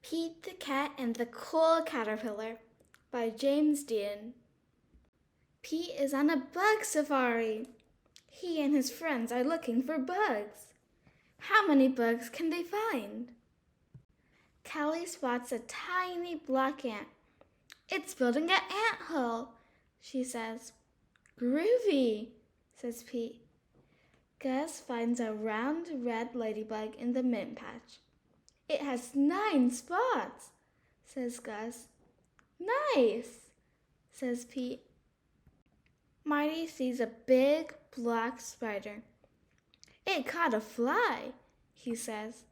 Pete the Cat and the Cool Caterpillar by James Dean. Pete is on a bug safari. He and his friends are looking for bugs. How many bugs can they find? Callie spots a tiny black ant. It's building an ant hill, she says. Groovy, says Pete. Gus finds a round red ladybug in the mint patch. It has 9 spots, says Gus. Nice, says Pete. Marty sees a big black spider. It caught a fly, he says.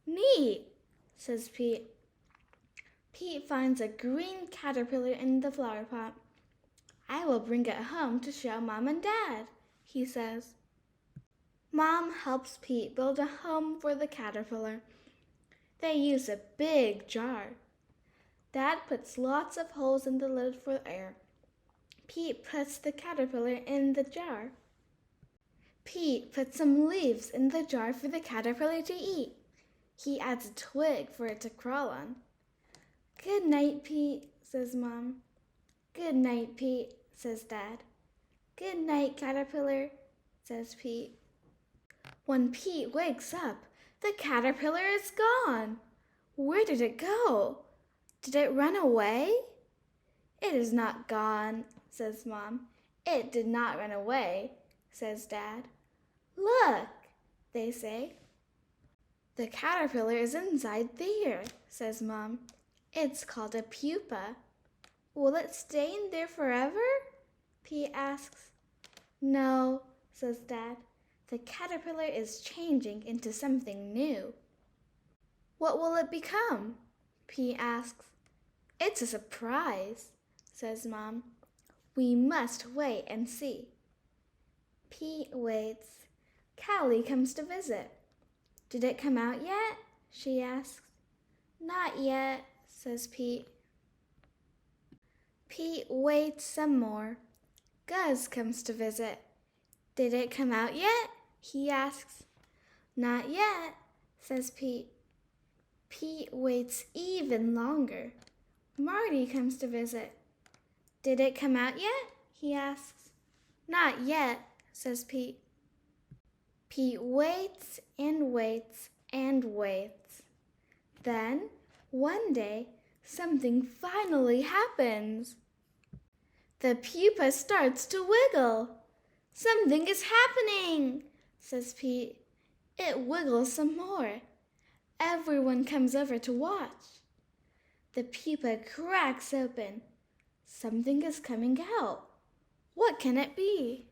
Neat, says Pete. Pete finds a green caterpillar in the flower pot. I will bring it home to show Mom and Dad, he says. Mom helps Pete build a home for the caterpillar. They use a big jar. Dad puts lots of holes in the lid for air. Pete puts the caterpillar in the jar. Pete puts some leaves in the jar for the caterpillar to eat. He adds a twig for it to crawl on. Good night, Pete, says Mom. Good night, Pete, says Dad. Good night, caterpillar, says Pete. When Pete wakes up, the caterpillar is gone. Where did it go? Did it run away? It is not gone, says Mom. It did not run away, says Dad. Look, they say. The caterpillar is inside there, says Mom. It's called a pupa. Will it stay in there forever? Pete asks. No, says Dad. The caterpillar is changing into something new. What will it become? Pete asks. It's a surprise, says Mom. We must wait and see. Pete waits. Callie comes to visit. Did it come out yet? She asks. Not yet, says Pete. Pete waits some more. Gus comes to visit. Did it come out yet? He asks. Not yet, says Pete. Pete waits even longer. Marty comes to visit. Did it come out yet? He asks. Not yet, says Pete. Pete waits and waits and waits. Then, one day, something finally happens. The pupa starts to wiggle. Something is happening, says Pete. It wiggles some more. Everyone comes over to watch. The pupa cracks open. Something is coming out. What can it be?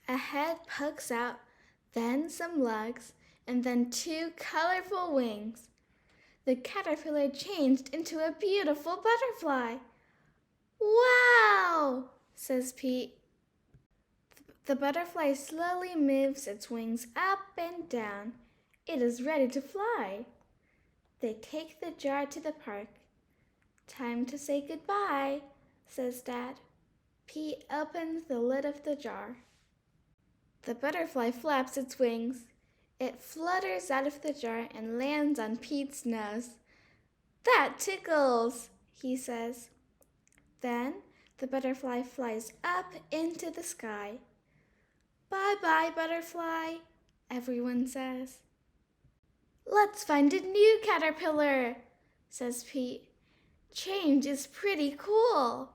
A head pokes out, then some legs, and then 2 colorful wings. The caterpillar changed into a beautiful butterfly. Wow, says Pete. The butterfly slowly moves its wings up and down. It is ready to fly. They take the jar to the park. Time to say goodbye, says Dad. Pete opens the lid of the jar. The butterfly flaps its wings. It flutters out of the jar and lands on Pete's nose. That tickles, he says. Then the butterfly flies up into the sky. Bye-bye, butterfly, everyone says. Let's find a new caterpillar, says Pete. Change is pretty cool.